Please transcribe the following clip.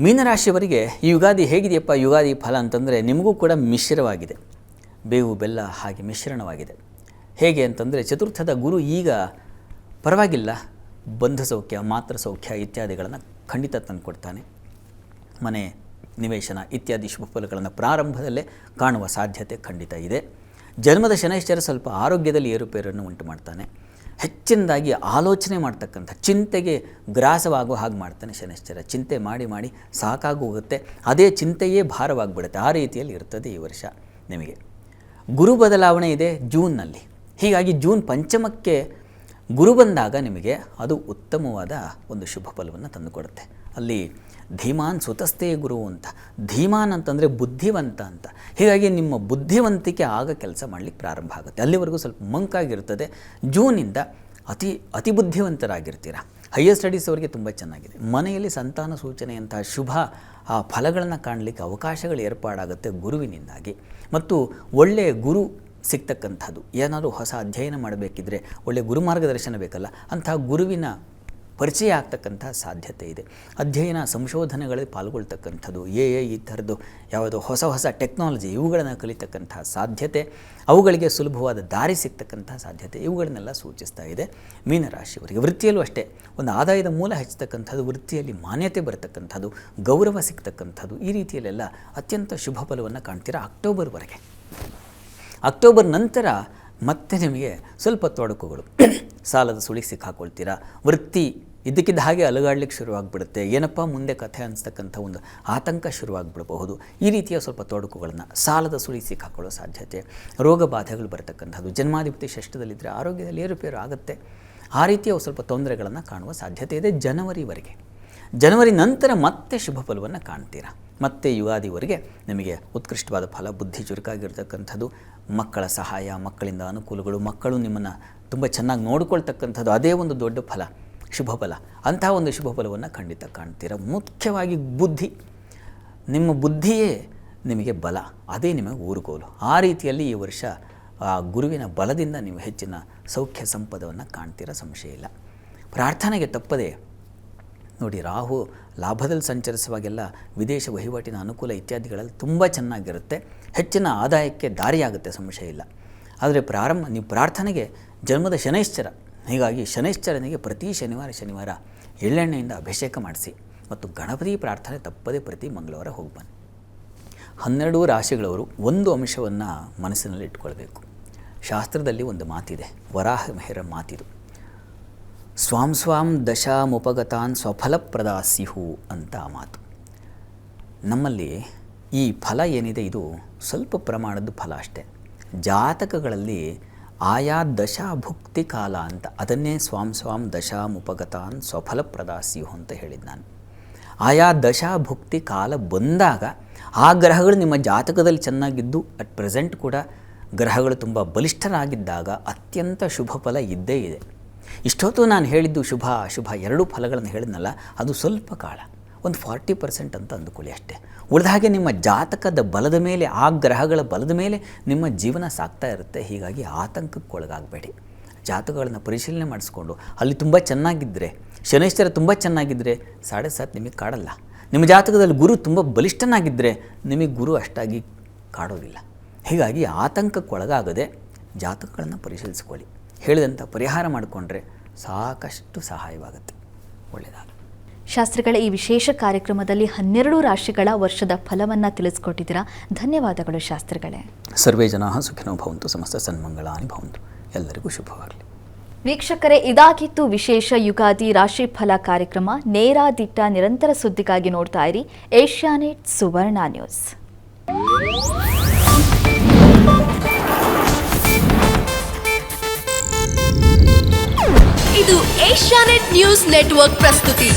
ಮೀನರಾಶಿಯವರಿಗೆ ಈ ಯುಗಾದಿ ಹೇಗಿದೆಯಪ್ಪ ಯುಗಾದಿ ಫಲ ಅಂತಂದರೆ ನಿಮಗೂ ಕೂಡ ಮಿಶ್ರವಾಗಿದೆ. ಬೇವು ಬೆಲ್ಲ ಹಾಗೆ ಮಿಶ್ರಣವಾಗಿದೆ. ಹೇಗೆ ಅಂತಂದರೆ ಚತುರ್ಥದ ಗುರು ಈಗ ಪರವಾಗಿಲ್ಲ, ಬಂಧ ಸೌಖ್ಯ ಮಾತೃ ಸೌಖ್ಯ ಇತ್ಯಾದಿಗಳನ್ನು ಖಂಡಿತ ತಂದುಕೊಡ್ತಾನೆ. ಮನೆ ನಿವೇಶನ ಇತ್ಯಾದಿ ಶುಭ ಫಲಗಳನ್ನು ಪ್ರಾರಂಭದಲ್ಲೇ ಕಾಣುವ ಸಾಧ್ಯತೆ ಖಂಡಿತ ಇದೆ. ಜನ್ಮದ ಶನೈಶ್ಚರ ಸ್ವಲ್ಪ ಆರೋಗ್ಯದಲ್ಲಿ ಏರುಪೇರನ್ನು ಉಂಟು ಮಾಡ್ತಾನೆ. ಹೆಚ್ಚಿನದಾಗಿ ಆಲೋಚನೆ ಮಾಡ್ತಕ್ಕಂಥ ಚಿಂತೆಗೆ ಗ್ರಾಸವಾಗೋ ಹಾಗೆ ಮಾಡ್ತಾನೆ ಶನೈಶ್ಚರ. ಚಿಂತೆ ಮಾಡಿ ಮಾಡಿ ಸಾಕಾಗೋಗುತ್ತೆ, ಅದೇ ಚಿಂತೆಯೇ ಭಾರವಾಗಿಬಿಡುತ್ತೆ. ಆ ರೀತಿಯಲ್ಲಿ ಇರ್ತದೆ ಈ ವರ್ಷ ನಿಮಗೆ. ಗುರು ಬದಲಾವಣೆ ಇದೆ ಜೂನ್ನಲ್ಲಿ. ಹೀಗಾಗಿ ಜೂನ್ ಪಂಚಮಕ್ಕೆ ಗುರು ಬಂದಾಗ ನಿಮಗೆ ಅದು ಉತ್ತಮವಾದ ಒಂದು ಶುಭ ಫಲವನ್ನು ತಂದುಕೊಡುತ್ತೆ. ಅಲ್ಲಿ ಧೀಮಾನ್ ಸುತಸ್ಥೇ ಗುರು ಅಂತ, ಧೀಮಾನ್ ಅಂತಂದರೆ ಬುದ್ಧಿವಂತ ಅಂತ. ಹೀಗಾಗಿ ನಿಮ್ಮ ಬುದ್ಧಿವಂತಿಕೆ ಆಗ ಕೆಲಸ ಮಾಡಲಿಕ್ಕೆ ಪ್ರಾರಂಭ ಆಗುತ್ತೆ. ಅಲ್ಲಿವರೆಗೂ ಸ್ವಲ್ಪ ಮಂಕಾಗಿರ್ತದೆ. ಜೂನಿಂದ ಅತಿ ಬುದ್ಧಿವಂತರಾಗಿರ್ತೀರ. ಹೈಯರ್ ಸ್ಟಡೀಸ್ ಅವರಿಗೆ ತುಂಬ ಚೆನ್ನಾಗಿದೆ. ಮನೆಯಲ್ಲಿ ಸಂತಾನ ಸೂಚನೆಯಂತಹ ಶುಭ ಫಲಗಳನ್ನು ಕಾಣಲಿಕ್ಕೆ ಅವಕಾಶಗಳು ಏರ್ಪಾಡಾಗುತ್ತೆ ಗುರುವಿನಿಂದಾಗಿ. ಮತ್ತು ಒಳ್ಳೆಯ ಗುರು ಸಿಗ್ತಕ್ಕಂಥದ್ದು, ಏನಾದರೂ ಹೊಸ ಅಧ್ಯಯನ ಮಾಡಬೇಕಿದ್ರೆ ಒಳ್ಳೆಯ ಗುರು ಮಾರ್ಗದರ್ಶನ ಬೇಕಲ್ಲ, ಅಂತಹ ಗುರುವಿನ ಪರಿಚಯ ಆಗ್ತಕ್ಕಂಥ ಸಾಧ್ಯತೆ ಇದೆ. ಅಧ್ಯಯನ ಸಂಶೋಧನೆಗಳಲ್ಲಿ ಪಾಲ್ಗೊಳ್ತಕ್ಕಂಥದ್ದು, ಈ ಥರದ್ದು ಯಾವುದೋ ಹೊಸ ಟೆಕ್ನಾಲಜಿ ಇವುಗಳನ್ನು ಕಲಿತಕ್ಕಂಥ ಸಾಧ್ಯತೆ, ಅವುಗಳಿಗೆ ಸುಲಭವಾದ ದಾರಿ ಸಿಗ್ತಕ್ಕಂಥ ಸಾಧ್ಯತೆ, ಇವುಗಳನ್ನೆಲ್ಲ ಸೂಚಿಸ್ತಾ ಇದೆ ಮೀನರಾಶಿಯವರಿಗೆ. ವೃತ್ತಿಯಲ್ಲೂ ಅಷ್ಟೇ ಒಂದು ಆದಾಯದ ಮೂಲ ಹೆಚ್ಚತಕ್ಕಂಥದ್ದು, ವೃತ್ತಿಯಲ್ಲಿ ಮಾನ್ಯತೆ ಬರತಕ್ಕಂಥದ್ದು, ಗೌರವ ಸಿಗ್ತಕ್ಕಂಥದ್ದು, ಈ ರೀತಿಯಲ್ಲೆಲ್ಲ ಅತ್ಯಂತ ಶುಭ ಫಲವನ್ನು ಕಾಣ್ತೀರಾ ಅಕ್ಟೋಬರ್ವರೆಗೆ. ಅಕ್ಟೋಬರ್ ನಂತರ ಮತ್ತೆ ನಿಮಗೆ ಸ್ವಲ್ಪ ತೊಡಕುಗಳು, ಸಾಲದ ಸುಳಿಗೆ ಸಿಕ್ಕಾಕೊಳ್ತೀರಾ. ವೃತ್ತಿ ಇದ್ದಕ್ಕಿದ್ದ ಹಾಗೆ ಅಲುಗಾಡ್ಲಿಕ್ಕೆ ಶುರುವಾಗ್ಬಿಡುತ್ತೆ. ಏನಪ್ಪ ಮುಂದೆ ಕಥೆ ಅನಿಸ್ತಕ್ಕಂಥ ಒಂದು ಆತಂಕ ಶುರುವಾಗ್ಬಿಡಬಹುದು. ಈ ರೀತಿಯ ಸ್ವಲ್ಪ ತೊಡಕುಗಳನ್ನು, ಸಾಲದ ಸುಳಿಗೆ ಸಿಕ್ಕಾಕೊಳ್ಳೋ ಸಾಧ್ಯತೆ, ರೋಗ ಬಾಧೆಗಳು ಬರತಕ್ಕಂಥದ್ದು, ಜನ್ಮಾಧಿಪತಿ ಷಷ್ಠದಲ್ಲಿದ್ದರೆ ಆರೋಗ್ಯದಲ್ಲಿ ಏರುಪೇರು ಆಗುತ್ತೆ. ಆ ರೀತಿಯ ಸ್ವಲ್ಪ ತೊಂದರೆಗಳನ್ನು ಕಾಣುವ ಸಾಧ್ಯತೆ ಇದೆ ಜನವರಿವರೆಗೆ. ಜನವರಿ ನಂತರ ಮತ್ತೆ ಶುಭ ಫಲವನ್ನು ಕಾಣ್ತೀರಾ. ಮತ್ತೆ ಯುಗಾದಿವರೆಗೆ ನಿಮಗೆ ಉತ್ಕೃಷ್ಟವಾದ ಫಲ, ಬುದ್ಧಿ ಚುರುಕಾಗಿರ್ತಕ್ಕಂಥದ್ದು, ಮಕ್ಕಳ ಸಹಾಯ, ಮಕ್ಕಳಿಂದ ಅನುಕೂಲಗಳು, ಮಕ್ಕಳು ನಿಮ್ಮನ್ನು ತುಂಬ ಚೆನ್ನಾಗಿ ನೋಡಿಕೊಳ್ತಕ್ಕಂಥದ್ದು, ಅದೇ ಒಂದು ದೊಡ್ಡ ಫಲ, ಶುಭ ಫಲ. ಅಂತಹ ಒಂದು ಶುಭ ಫಲವನ್ನು ಖಂಡಿತ ಕಾಣ್ತೀರ. ಮುಖ್ಯವಾಗಿ ಬುದ್ಧಿ, ನಿಮ್ಮ ಬುದ್ಧಿಯೇ ನಿಮಗೆ ಬಲ, ಅದೇ ನಿಮಗೆ ಊರುಗೋಲು. ಆ ರೀತಿಯಲ್ಲಿ ಈ ವರ್ಷ ಆ ಗುರುವಿನ ಬಲದಿಂದ ನೀವು ಹೆಚ್ಚಿನ ಸೌಖ್ಯ ಸಂಪದವನ್ನು ಕಾಣ್ತೀರ, ಸಂಶಯ ಇಲ್ಲ. ಪ್ರಾರ್ಥನೆಗೆ ತಪ್ಪದೆ ನೋಡಿ, ರಾಹು ಲಾಭದಲ್ಲಿ ಸಂಚರಿಸುವಾಗೆಲ್ಲ ವಿದೇಶ ವಹಿವಾಟಿನ ಅನುಕೂಲ ಇತ್ಯಾದಿಗಳಲ್ಲಿ ತುಂಬ ಚೆನ್ನಾಗಿರುತ್ತೆ. ಹೆಚ್ಚಿನ ಆದಾಯಕ್ಕೆ ದಾರಿಯಾಗುತ್ತೆ, ಸಂಶಯ ಇಲ್ಲ. ಆದರೆ ನೀವು ಪ್ರಾರ್ಥನೆಗೆ ಜನ್ಮದ ಶನೈಶ್ಚರ, ಹೀಗಾಗಿ ಶನೈಶ್ಚರನಿಗೆ ಪ್ರತಿ ಶನಿವಾರ ಎಳ್ಳೆಣ್ಣೆಯಿಂದ ಅಭಿಷೇಕ ಮಾಡಿಸಿ. ಮತ್ತು ಗಣಪತಿ ಪ್ರಾರ್ಥನೆ ತಪ್ಪದೇ ಪ್ರತಿ ಮಂಗಳವಾರ ಹೋಗಿ ಬನ್ನಿ. 12 ರಾಶಿಗಳವರು ಒಂದು ಅಂಶವನ್ನು ಮನಸ್ಸಿನಲ್ಲಿ ಇಟ್ಕೊಳ್ಬೇಕು. ಶಾಸ್ತ್ರದಲ್ಲಿ ಒಂದು ಮಾತಿದೆ, ವರಾಹ ಮೆಹರ ಮಾತಿದು, ಸ್ವಾಂ ದಶಾಮುಪಗತಾನ್ ಸ್ವಫಲಪ್ರದಾಸ್ಯು ಅಂತ ಆ ಮಾತು. ನಮ್ಮಲ್ಲಿ ಈ ಫಲ ಏನಿದೆ ಇದು ಸ್ವಲ್ಪ ಪ್ರಮಾಣದ ಫಲ ಅಷ್ಟೇ. ಜಾತಕಗಳಲ್ಲಿ ಆಯಾ ದಶಾಭುಕ್ತಿ ಕಾಲ ಅಂತ, ಅದನ್ನೇ ಸ್ವಾಂ ದಶಾಮುಪಗತಾನ್ ಸ್ವಫಲಪ್ರದಾಸ್ಯು ಅಂತ ಹೇಳಿದ್ದು ನಾನು. ಆಯಾ ದಶಾಭುಕ್ತಿ ಕಾಲ ಬಂದಾಗ ಆ ಗ್ರಹಗಳು ನಿಮ್ಮ ಜಾತಕದಲ್ಲಿ ಚೆನ್ನಾಗಿದ್ದು, ಅಟ್ ಪ್ರೆಸೆಂಟ್ ಕೂಡ ಗ್ರಹಗಳು ತುಂಬ ಬಲಿಷ್ಠರಾಗಿದ್ದಾಗ ಅತ್ಯಂತ ಶುಭ ಫಲ ಇದ್ದೇ ಇದೆ. ಇಷ್ಟೊತ್ತು ನಾನು ಹೇಳಿದ್ದು ಶುಭ ಅಶುಭ ಎರಡೂ ಫಲಗಳನ್ನು ಹೇಳಿದ್ನಲ್ಲ, ಅದು ಸ್ವಲ್ಪ ಕಾಲ, ಒಂದು 40% ಅಂತ ಅಂದುಕೊಳ್ಳಿ ಅಷ್ಟೇ. ಉಳಿದ ಹಾಗೆ ನಿಮ್ಮ ಜಾತಕದ ಬಲದ ಮೇಲೆ, ಆ ಗ್ರಹಗಳ ಬಲದ ಮೇಲೆ ನಿಮ್ಮ ಜೀವನ ಸಾಗ್ತಾ ಇರುತ್ತೆ. ಹೀಗಾಗಿ ಆತಂಕಕ್ಕೊಳಗಾಗಬೇಡಿ. ಜಾತಕಗಳನ್ನು ಪರಿಶೀಲನೆ ಮಾಡಿಸ್ಕೊಂಡು ಅಲ್ಲಿ ತುಂಬ ಚೆನ್ನಾಗಿದ್ದರೆ, ಶನೈಶ್ಚರ ತುಂಬ ಚೆನ್ನಾಗಿದ್ದರೆ 7.5 ನಿಮಗೆ ಕಾಡಲ್ಲ. ನಿಮ್ಮ ಜಾತಕದಲ್ಲಿ ಗುರು ತುಂಬ ಬಲಿಷ್ಠನಾಗಿದ್ದರೆ ನಿಮಗೆ ಗುರು ಅಷ್ಟಾಗಿ ಕಾಡೋದಿಲ್ಲ. ಹೀಗಾಗಿ ಆತಂಕಕ್ಕೊಳಗಾಗದೆ ಜಾತಕಗಳನ್ನು ಪರಿಶೀಲಿಸ್ಕೊಳ್ಳಿ. ಹೇಳಿದಂಥ ಪರಿಹಾರ ಮಾಡಿಕೊಂಡ್ರೆ ಸಾಕಷ್ಟು ಸಹಾಯವಾಗುತ್ತೆ. ಒಳ್ಳೆಯದಾಗಲಿ. ಶಾಸ್ತ್ರಿಗಳ ಈ ವಿಶೇಷ ಕಾರ್ಯಕ್ರಮದಲ್ಲಿ 12 ರಾಶಿಗಳ ವರ್ಷದ ಫಲವನ್ನು ತಿಳಿಸ್ಕೊಟ್ಟಿದ್ದೀರಾ. ಧನ್ಯವಾದಗಳು ಶಾಸ್ತ್ರಿಗಳೇ. ಸರ್ವೇ ಜನಾಃ ಸುಖಿನೋ ಭವಂತು, ಸಮಸ್ತ ಸನ್ಮಂಗಳಾನಿ ಭವಂತು. ಎಲ್ಲರಿಗೂ ಶುಭವಾಗಲಿ. ವೀಕ್ಷಕರೇ, ಇದಾಗಿತ್ತು ವಿಶೇಷ ಯುಗಾದಿ ರಾಶಿ ಫಲ ಕಾರ್ಯಕ್ರಮ. ನೇರ ದಿಟ್ಟ ನಿರಂತರ ಸುದ್ದಿಗಾಗಿ ನೋಡ್ತಾ ಇರಿ ಏಷ್ಯಾನೆಟ್ ಸುವರ್ಣ ನ್ಯೂಸ್. ಇದು ಏಷ್ಯಾನೆಟ್ ನ್ಯೂಸ್ ನೆಟ್ವರ್ಕ್ ಪ್ರಸ್ತುತಿ.